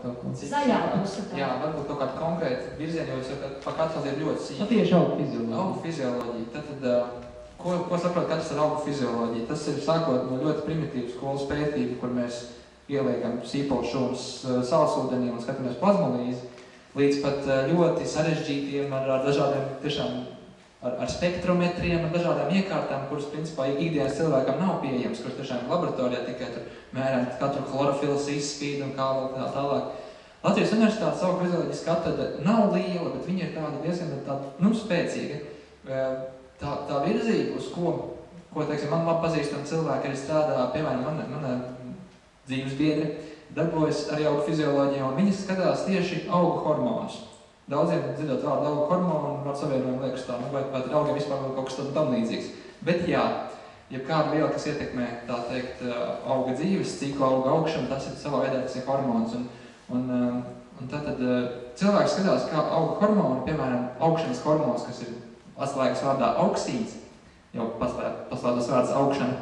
Zaļā puse tā. Jā, varbūt kaut kāda konkrēta virziena, jo jūs par katru ir ļoti sīk. Tieši augu fizioloģija. Augu fizioloģija. Tad, ko saprot katrs ar augu fizioloģiju? Tas ir sākot no ļoti primitīvas skolas pētību, kur mēs ieliekam sīpolšūnas salsūdenī un skatāmies plazmolīzi, līdz pat ļoti sarežģītiem ar dažādiem tiešām ar spektrometriem, ar dažādām iekārtām, kuras principā ikdienas cilvēkam nav pieejams, kuras tiešām laboratorijā tikai tur mērām katru chlorofilas izspīdu un kā vēl tā tālāk. Latvijas Universitātes augu fizioloģijas katedra nav liela, bet viņa ir tāda diezgan spēcīga. Tā virzība, uz ko teiksim, man labi pazīstami cilvēki arī strādā, piemēram, mana dzīves biedri, darbojas arī augu fizioloģijā, un viņi skatās tieši augu hormonus. Daudziem dzirdot vārdu augu hormonu, var savienojumu liekas tā, vai augiem vispār vēl kaut kas tam līdzīgs. Bet jā, ja kāda viela, kas ietekmē, tā teikt, auga dzīves ciklu, auga augšanu, tas ir savā veidā, tas ir hormons. Un tātad cilvēks skatās, kā auga hormoni, piemēram, augšanas hormons, kas ir atslēgas vārdā auksīns, jau paslēdus vārds augšana,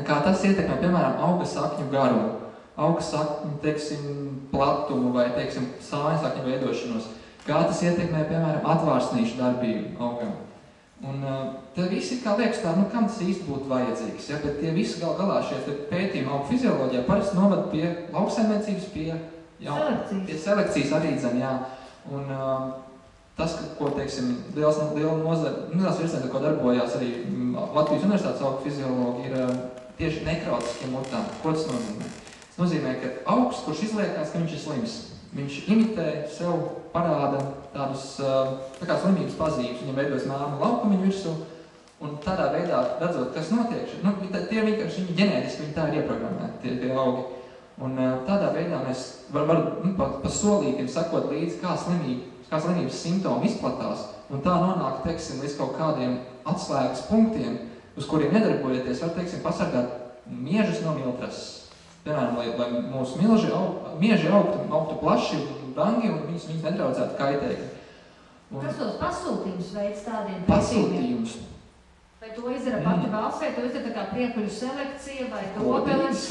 kā tas ietekmē, piemēram, auga sakņu garumu, auga sakņu, teiksim, platumu vai, teiksim, sāņu sakņu veidošanos, kā tas ietekmē, piemēram, atvārsnīšu darbību augam. Un te visi, kā liekas tā, kam tas īsti būtu vajadzīgs, ja? Bet tie visi galā šie pētījumi augu fizioloģijā parasti novad pie lauksaimniecības, pie selekcijas arī dzen, jā. Un tas, ko, teiksim, liels virziens, ko darbojās arī Latvijas Universitātes augu fiziologi, ir tieši nekrotiskiem mutām. Ko tas nozīmē? Tas nozīmē, ka augs, kurš izliekās, ka viņš ir slims, viņš imitē sev, parāda tādus tā kā slimības pazīmes, viņam veidojas māmu laukumiņu virsū, un tādā veidā redzot, kas notiek, tie vienkārši viņi ģenētiski, viņi tā ir ieprogrammēti, tie augi. Un tādā veidā mēs varam pa solītim sakot līdzi, kā slimības simptomi izplatās, un tā nonāk, teiksim, līdz kaut kādiem atslēgas punktiem, uz kuriem nedarbojoties, var, teiksim, pasargāt miežus no miltrases. Piemēram, lai mūsu mieži augtu plaši un brangi, un viņus nedraudzētu kaitēkļi. Kas tos pasūtījums veids tādiem pasūtījums? Vai to izdara pati valsts, vai to izdara tā kā priekuļu selekcija, vai dobeles?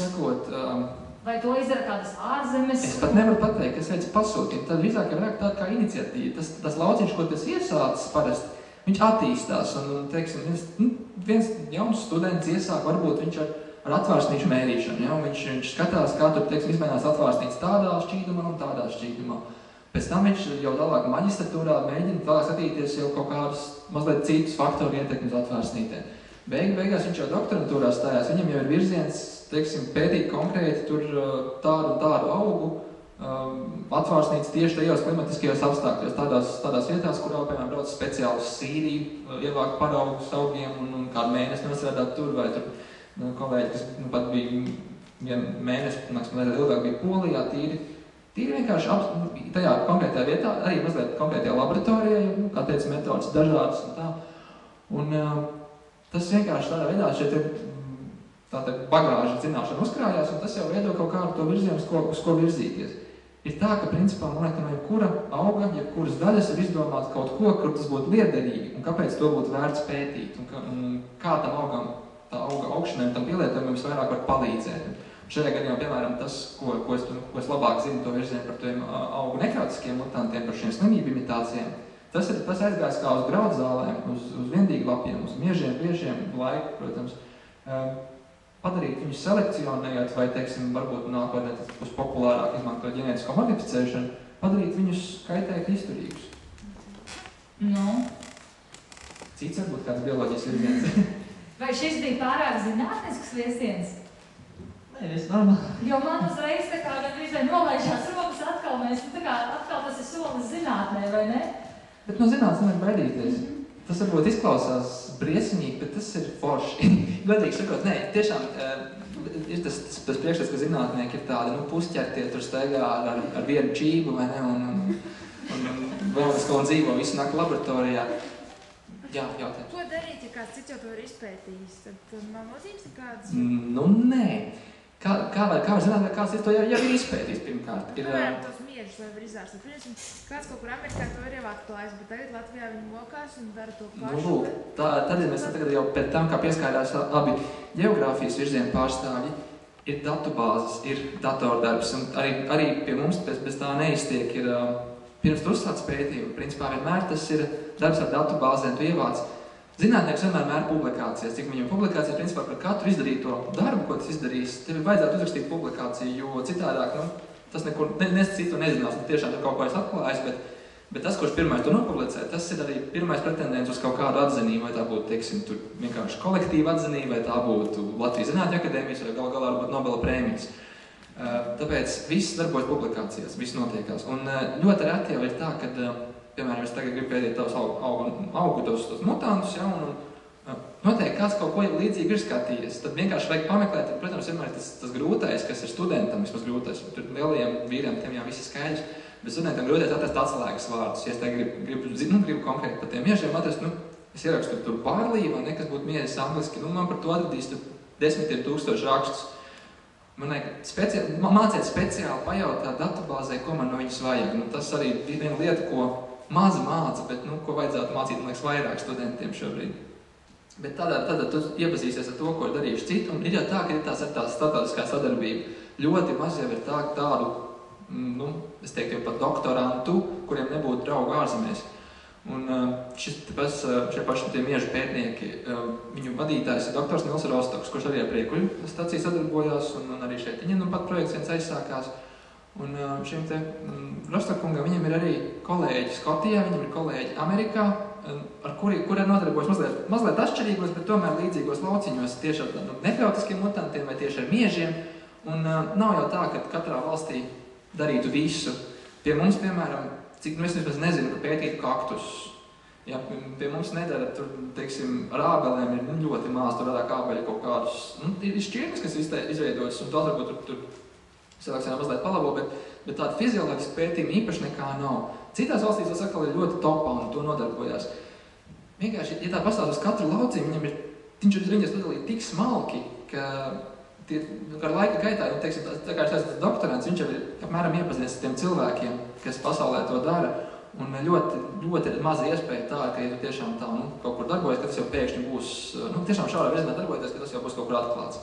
Vai to izdara kādas ārzemes? Es pat nevaru pateikt, kas veids pasūtījumu. Tad visāk ir tāda kā iniciatīva. Tas lauciņš, ko tas iesācis parasti, viņš attīstās. Un teiksim, viens jauns students iesāk, varbūt viņš ar atvārsnīšu mērīšanu. Ja? Viņš skatās, kā tur, teiksim, izmainās atvārsnīts tādā šķīdumā un tādā šķīdumā. Pēc tam viņš jau tālāk maģistratūrā mēģina tālāk skatīties jau kaut kādus mazliet citus faktoru ietekmi uz atvārsnītēm. Beigās viņš jau doktorantūrā stājās, viņam jau ir virziens, teiksim, pētīt konkrēti tur tādu un tādu augu atvārsnītes tieši tajos klimatiskajos apstākļos, tādās vietās, kurā, piemēram, brauc speciāli uz Sīriju, ievākt paraugus augiem un kādu mēnesi nostrādāt tur, vai tur kolēģi, kas pat bija vienu mēnesi, mazliet ilgāk bija Polijā, tīri vienkārši tajā konkrētajā vietā, arī mazliet konkrētajā laboratorijā, kā teica, metodas dažādas un tā. Un tas vienkārši tādā veidā šeit ir tāda bagāža zināšana uzkrājās, un tas jau veido kaut kādu to virzienu, uz ko virzīties. Ir tā, ka principā, man liekas, jebkura auga, jebkuras daļas ir izdomāts kaut ko, kur tas būtu liederīgi, un kāpēc to būtu vērts pētīt, un kā tam augam, tā auga augšanai un tam pielietojumam visvairāk var palīdzēt. Šajā gadījumā, piemēram, tas, ko es labāk zinu, to virzienu par tiem augu nekrotiskiem mutantiem, par šiem slimību imitācijām, tas aizgājis kā uz graudzālēm, uz viendīglapiem, uz miežiem, biežiem laiku, protams, padarīt viņus selekcionējot vai, teiksim, varbūt nākotnē uz populārāk izmantot ģenētisko modificēšanu, padarīt viņus kaitēkļu izturīgus. Cits varbūt kāds bioloģijas virziens. Vai šis bija pārāk zinātnisks virziens? Nē, viss normāli. Jo man uzreiz tā kā gandrīz vai nolaižās rokas atkal, atkal tas ir solis zinātnē, vai ne? Bet no zinātnes nevajag baidīties. Tas varbūt izklausās briesmīgi, bet tas ir forši. Godīgi sakot, nē, tiešām ir tas priekšstats, ka zinātnieki ir tādi, pusķertie tur staigā ar vienu čību, vai ne, un vēl un dzīvo, visi nāk laboratorijā. Jā, jautājums. Ko darīt, ja kāds cits jau to ir izpētījis? Tad nav nozīmes kāds? Nē. Kā var zināt, vai kāds to jau ir izpētījis pirmkārt? Piemēram, tos miežus vai var izārstāt. Kāds kaut kur Amerikā to ir jau atklājis, bet tagad Latvijā viņi mokās un dara to pašu. Tad mēs tagad jau pēc tam, kā pieskārās abi geogrāfijas virzienu pārstāvji, ir datubāzes, ir datordarbs, un arī pie mums bez tā neiztiek ir, pirms tu uzsāc pētījumu, principā vienmēr tas ir darbs ar datubāzēm, tu ievāc. Zinātnieks vienmēr mēr publikācijas, cik viņam publikācijas, principā par katru izdarīto darbu, ko tas izdarīs, tev vajadzētu uzrakstīt publikāciju, jo citādāk, tas nekur, citu nezinās, tiešām tur kaut ko es atklājis, bet tas, kurš pirmais to nopublicē, tas ir arī pirmais pretendents uz kaut kādu atzinību, vai tā būtu, teiksim, tur vienkārši kolektīva atzinība, vai tā būtu Latvijas Zinātņu akadēmijas, vai galā varbūt Nobela prēmijas. Tāpēc viss darbojas publikācijās, viss notiekās. Un ļoti reti jau ir tā, kad piemēram, es tagad gribu pētīt tavus augu tos mutantus, ja, un noteikti kāds kaut ko līdzīgi ir skatījies. Tad vienkārši vajag pameklēt, tad, protams, vienmēr tas grūtais, kas ir studentam, vismaz grūtais, tur lielajiem vīriem, tiem jau viss ir skaidrs, bet studentam grūtais atrast atslēgas vārdus. Ja es tagad gribu konkrēti par tiem miežiem atrast, es ierakstu tur pārlī, vai ne, kas būtu miežs angliski, man par to atradīs tur 10 000 rakstus. Man vajag mācīt speciāli pajautāt datubāzē, ko man no viņas vajag. Tas arī ir viena lieta, ko mazi māca, bet, ko vajadzētu mācīt, man liekas, vairāk studentiem šobrīd. Bet tādā tu iepazīsies ar to, ko ir darījuši citi, un ir jau tā, ka ir tā starptautiskā sadarbība. Ļoti maz jau ir tādu, es teiktu jau pat doktorantu, kuriem nebūtu draugu ārzemēs. Un šie paši tie miežu pētnieki, viņu vadītājs ir doktors Nils Rostoks, kurš arī ar Priekuļu staciju sadarbojās, un arī šeit viņam pat projekts viens aizsākās. Un šim te Rostokungam viņam ir arī kolēģi Skotijā, viņam ir kolēģi Amerikā, ar kuriem nodarbojas mazliet atšķirīgos, bet tomēr līdzīgos lauciņos tieši ar nekļautiskiem mutantiem vai tieši ar miežiem. Un nav jau tā, ka katrā valstī darītu visu. Pie mums, piemēram, cik es nezinu, ka pētītu kaktus. Ja, pie mums nedara, tur, teiksim, ar ābelēm ir ļoti maz, tur rādāk ābeļi kaut kādus, ir šķirnes, kas izveidojas, un tos varbūt tur selekcionā mazliet palabo, bet tāda fizioloģiska pētījuma īpaši nekā nav. Citās valstīs tas atkal ir ļoti topā un to nodarbojās. Vienkārši, ja tā pastāv uz katru lauciņu, viņš ir sadalīti tik smalki, ka ar laika gaitā, teiksim, tā kā es esmu doktorants, viņš jau ir apmēram iepazinies ar tiem cilvēkiem, kas pasaulē to dara, un ļoti, ļoti maza iespēja tā, ka, ja tu tiešām tā, kaut kur darbojas, ka tas jau pēkšņi būs, tiešām šādā virzienā darbojoties, ka tas jau būs kaut kur atklāts.